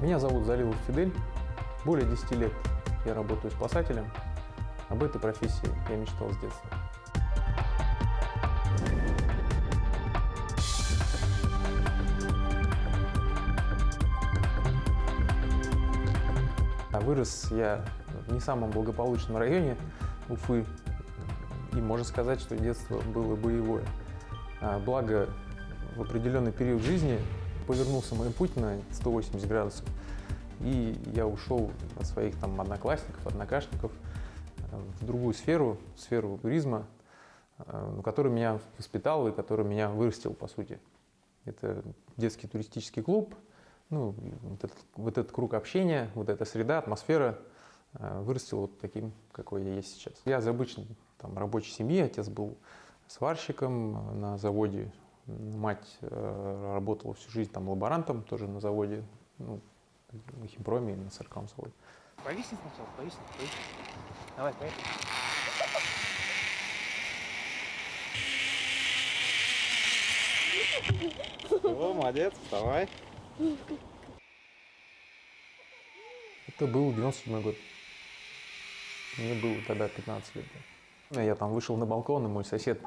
Меня зовут Залилов Фидель. Более 10 лет я работаю спасателем. Об этой профессии я мечтал с детства. Вырос я в не самом благополучном районе Уфы. И можно сказать, что детство было боевое. Благо, в определенный период жизни повернулся мой путь на 180 градусов. И я ушел от своих одноклассников, однокашников в другую сферу туризма, который меня воспитал и который меня вырастил, по сути. Это детский туристический клуб. Вот этот круг общения, вот эта среда, атмосфера вырастила вот таким, какой я есть сейчас. Я из обычной рабочей семьи, отец был сварщиком на заводе, мать работала всю жизнь лаборантом тоже на заводе, на химпроме и на цирковом заводе. Повисни сначала, повисни. Давай, поехали. О, молодец, вставай. Это был 97-й год. Мне было тогда 15 лет. Я вышел на балкон, и мой сосед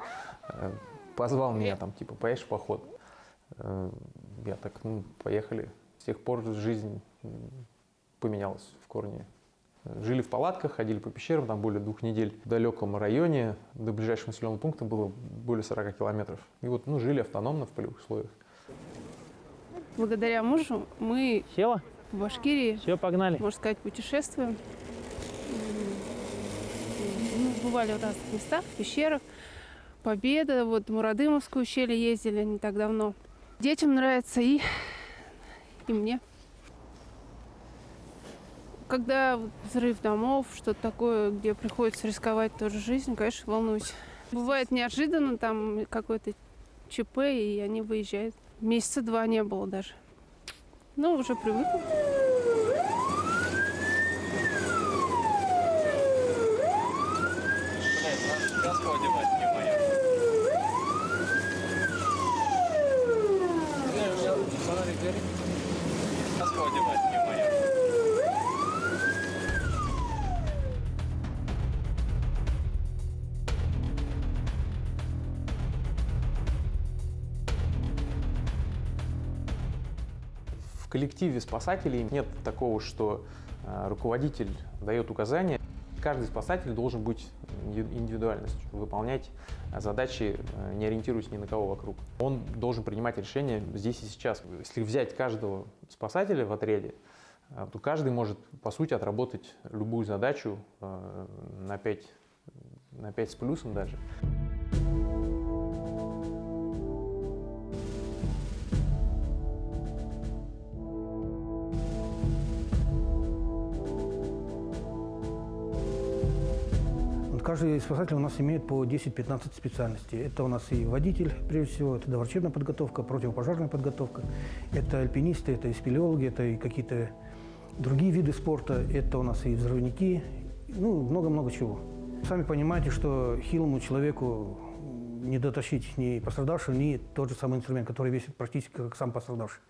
позвал меня, поедешь в поход. Я так, поехали. С тех пор жизнь поменялась в корне. Жили в палатках, ходили по пещерам, более 2 недель в далеком районе. До ближайшего населенного пункта было более 40 километров. И жили автономно в полевых условиях. Благодаря мужу мы Села? в Башкирии, Все, погнали. можно сказать, путешествуем. Бывали в разных местах, в пещерах. Победа, Мурадымовскую ущелье ездили не так давно. Детям нравится и мне. Когда взрыв домов, что-то такое, где приходится рисковать тоже жизнь, конечно, волнуюсь. Бывает неожиданно, какой-то ЧП, и они выезжают. Месяца 2 не было даже. Уже привыкла. Каску одевать, не моя. Фонарик горит. Каску одевать, не моя. В коллективе спасателей нет такого, что руководитель дает указания. Каждый спасатель должен быть индивидуальностью, выполнять задачи, не ориентируясь ни на кого вокруг. Он должен принимать решения здесь и сейчас. Если взять каждого спасателя в отряде, то каждый может, по сути, отработать любую задачу на 5 с плюсом даже. Каждый спасатель у нас имеет по 10-15 специальностей. Это у нас и водитель, прежде всего, это доврачебная подготовка, противопожарная подготовка, это альпинисты, это и спелеологи, это и какие-то другие виды спорта, это у нас и взрывники, много-много чего. Сами понимаете, что хилому человеку не дотащить ни пострадавшего, ни тот же самый инструмент, который весит практически как сам пострадавший.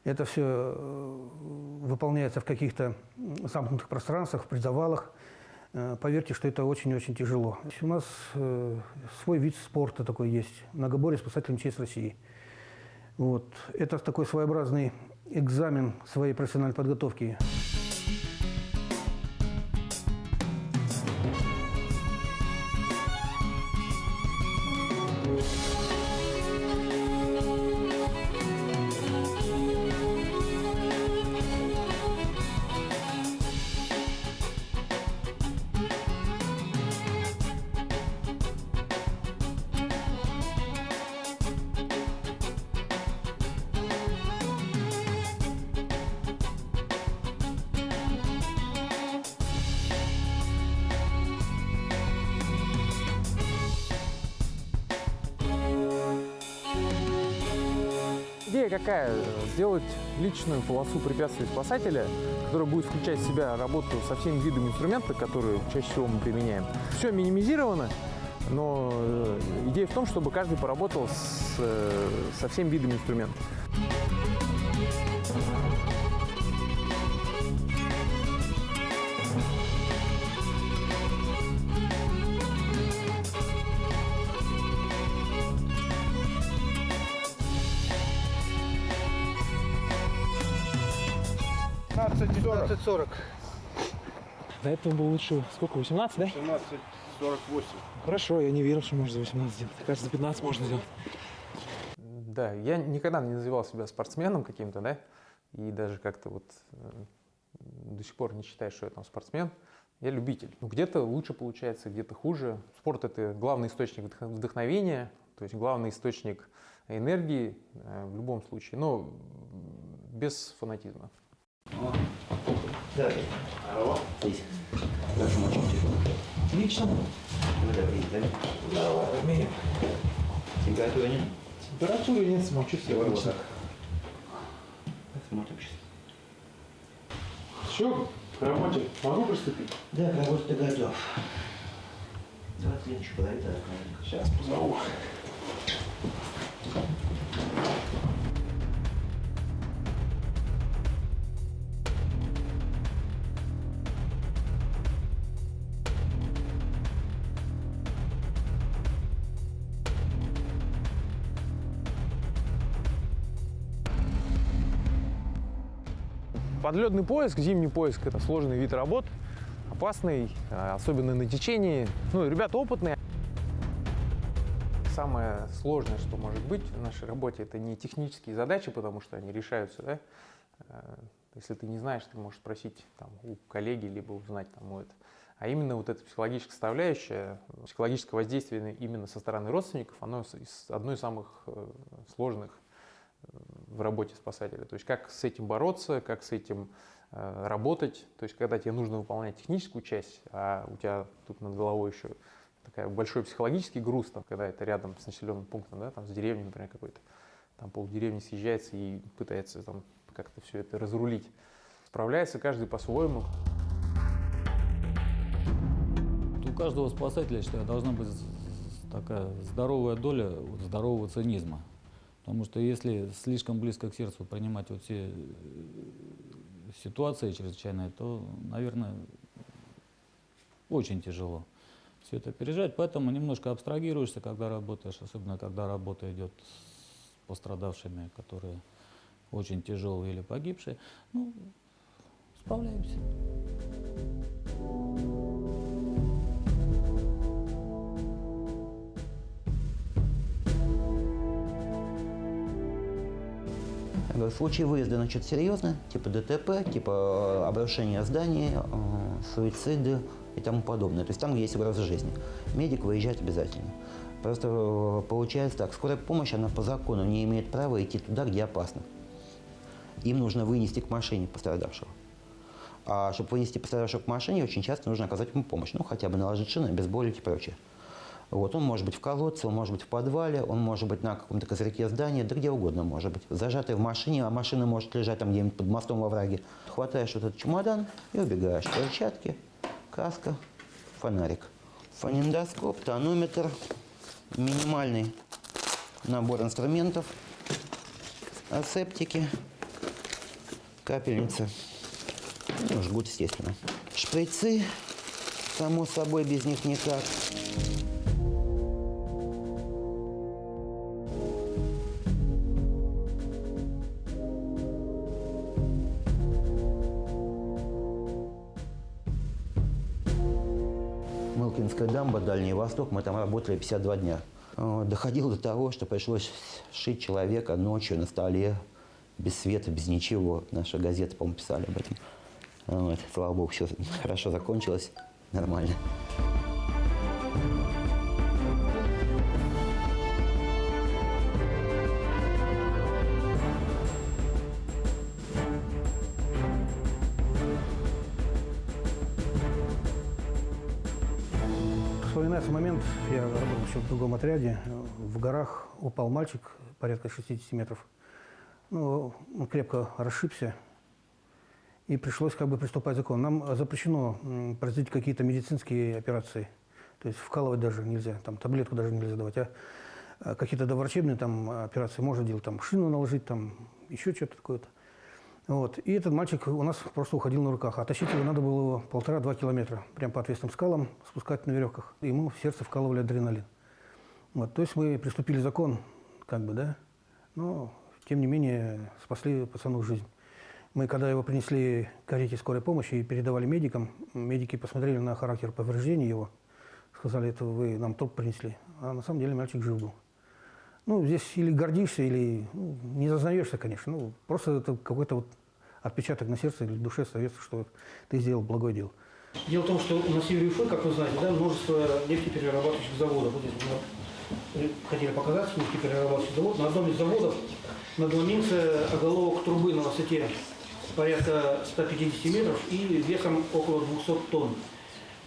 Это все выполняется в каких-то замкнутых пространствах, в предзавалах. Поверьте, что это очень-очень тяжело. У нас свой вид спорта такой есть. Многоборье спасателей МЧС России. Это такой своеобразный экзамен своей профессиональной подготовки. Идея какая? Сделать личную полосу препятствий спасателя, которая будет включать в себя работу со всеми видами инструментов, которые чаще всего мы применяем. Все минимизировано, но идея в том, чтобы каждый поработал со всеми видами инструментов. 19:40. До этого было лучше, сколько, 18, да? 17:48. Хорошо, я не верил, что можно за 18 сделать. Кажется, за 15 можно сделать. Да, я никогда не называл себя спортсменом каким-то, да, и даже как-то вот до сих пор не считаю, что я там спортсмен. Я любитель. Ну, где-то лучше получается, где-то хуже. Спорт — это главный источник вдохновения, то есть главный источник энергии в любом случае, но без фанатизма. Отлично. Температуры нет? Температуры нет, самочувствие отлично. Посмотрим сейчас. Все, к работе могу приступить? Да, к работе ты готов. 20 лет еще подойдет, Сейчас позову. Подледный поиск, зимний поиск — это сложный вид работ, опасный, особенно на течении. Ну, ребята опытные. Самое сложное, что может быть в нашей работе, это не технические задачи, потому что они решаются, да. Если ты не знаешь, ты можешь спросить там, у коллеги, либо узнать там, у этого. А именно вот эта психологическая составляющая, психологическое воздействие именно со стороны родственников, оно одно из самых сложных в работе спасателя. То есть как с этим бороться, как с этим работать. То есть когда тебе нужно выполнять техническую часть, а у тебя тут над головой еще такой большой психологический груз, там, когда это рядом с населенным пунктом, да, там, с деревней, например, какой-то, там полдеревни съезжается и пытается там как-то все это разрулить. Справляется каждый по-своему. У каждого спасателя, я считаю, должна быть такая здоровая доля здорового цинизма. Потому что если слишком близко к сердцу принимать вот все ситуации чрезвычайные, то, наверное, очень тяжело все это пережить. Поэтому немножко абстрагируешься, когда работаешь, особенно когда работа идет с пострадавшими, которые очень тяжелые или погибшие. Ну, справляемся. Случаи выезда, значит, серьезные, типа ДТП, типа обрушения зданий, суициды и тому подобное. То есть там, где есть угроза жизни. Медик выезжает обязательно. Просто получается так, скорая помощь, она по закону не имеет права идти туда, где опасно. Им нужно вынести к машине пострадавшего. А чтобы вынести пострадавшего к машине, очень часто нужно оказать ему помощь. Ну, хотя бы наложить шины, обезболить и прочее. Вот, он может быть в колодце, он может быть в подвале, он может быть на каком-то козырьке здания, да где угодно может быть. Зажатый в машине, а машина может лежать там где-нибудь под мостом во враге. Хватаешь вот этот чемодан и убегаешь. Перчатки, каска, фонарик. Фонендоскоп, тонометр, минимальный набор инструментов, асептики, капельницы, ну, жгут, естественно. Шприцы, само собой, без них никак. Мылкинская дамба, Дальний Восток, мы там работали 52 дня. Доходило до того, что пришлось шить человека ночью на столе, без света, без ничего. Наши газеты, по-моему, писали об этом. Вот. Слава богу, все хорошо закончилось, нормально. Вспоминается момент, я работал еще в другом отряде, в горах упал мальчик, порядка 60 метров. Ну, он крепко расшибся, и пришлось как бы приступать к закону. Нам запрещено производить какие-то медицинские операции, то есть вкалывать даже нельзя, там таблетку даже нельзя давать, а какие-то доврачебные там операции можно делать, там шину наложить, там еще что-то такое-то. Вот. И этот мальчик у нас просто уходил на руках. А тащить его надо было 1,5-2 километра. Прям по отвесным скалам спускать на веревках. И ему в сердце вкалывали адреналин. Вот. То есть мы приступили закон, как бы, да. Но, тем не менее, спасли пацану жизнь. Мы, когда его принесли к карете скорой помощи и передавали медикам, медики посмотрели на характер повреждений его, сказали, это вы нам труп принесли. А на самом деле мальчик жив был. Ну, здесь или гордишься, или не зазнаешься, конечно. Ну, просто это какой-то вот отпечаток на сердце или душе остается, что ты сделал благое дело. Дело в том, что на севере Уфы, как вы знаете, да, множество нефтеперерабатывающих заводов. Вот здесь мы хотели показать нефтеперерабатывающий завод. На одном из заводов надломился оголовок трубы на высоте порядка 150 метров и весом около 200 тонн.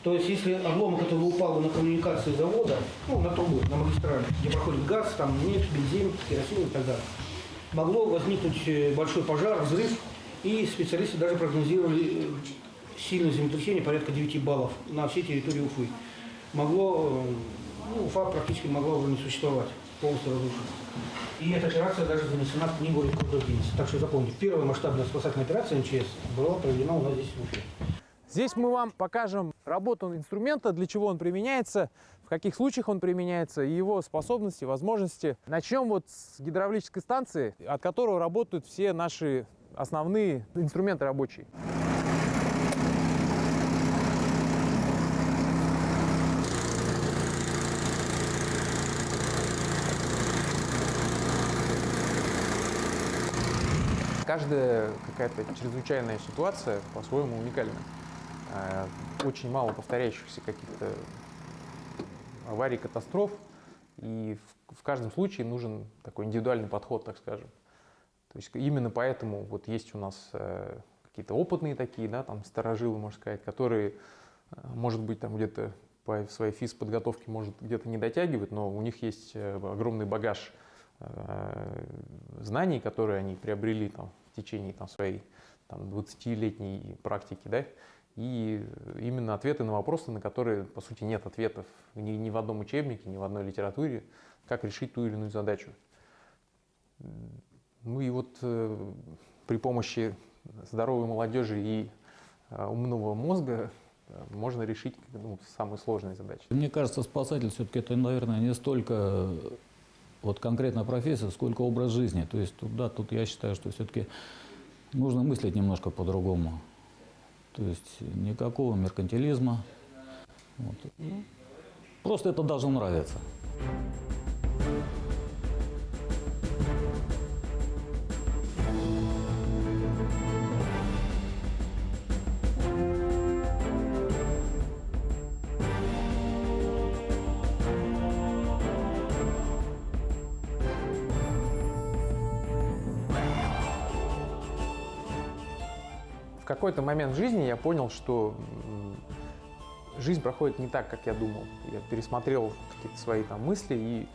То есть, если обломок этого упал на коммуникации завода, ну, на трубы, на магистрали, где проходит газ, там нефть, бензин, керосин и так далее, могло возникнуть большой пожар, взрыв, и специалисты даже прогнозировали сильное землетрясение, порядка 9 баллов на всей территории Уфы. Уфа практически могла уже не существовать, полностью разрушена. И эта операция даже занесена в книгу рекордов Гиннесса. Так что запомните, первая масштабная спасательная операция МЧС была проведена у нас здесь в Уфе. Здесь мы вам покажем работу инструмента, для чего он применяется, в каких случаях он применяется, и его способности, возможности. Начнем вот с гидравлической станции, от которой работают все наши основные инструменты рабочие. Каждая какая-то чрезвычайная ситуация по-своему уникальна. Очень мало повторяющихся каких-то аварий, катастроф, и в каждом случае нужен такой индивидуальный подход, так скажем. То есть именно поэтому вот есть у нас какие-то опытные такие, да, там старожилы, можно сказать, которые, может быть, там где-то по своей физподготовке, может, где-то не дотягивают, но у них есть огромный багаж знаний, которые они приобрели там в течение там своей там 20-летней практики, да, и именно ответы на вопросы, на которые, по сути, нет ответов ни в одном учебнике, ни в одной литературе, как решить ту или иную задачу. Ну и вот при помощи здоровой молодежи и умного мозга можно решить самые сложные задачи. Мне кажется, спасатель все-таки это, наверное, не столько вот конкретно профессия, сколько образ жизни. То есть тут я считаю, что все-таки нужно мыслить немножко по-другому. То есть никакого меркантилизма. Вот. Просто это должно нравиться. В какой-то момент в жизни я понял, что жизнь проходит не так, как я думал. Я пересмотрел какие-то свои там мысли и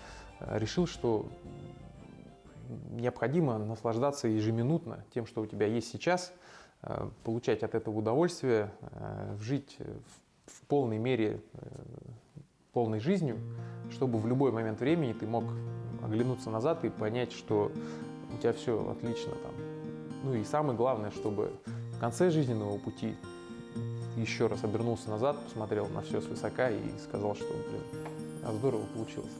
решил, что необходимо наслаждаться ежеминутно тем, что у тебя есть сейчас, получать от этого удовольствие, жить в полной мере, полной жизнью, чтобы в любой момент времени ты мог оглянуться назад и понять, что у тебя все отлично там. Ну и самое главное, чтобы в конце жизненного пути еще раз обернулся назад, посмотрел на все свысока и сказал, что, здорово получилось.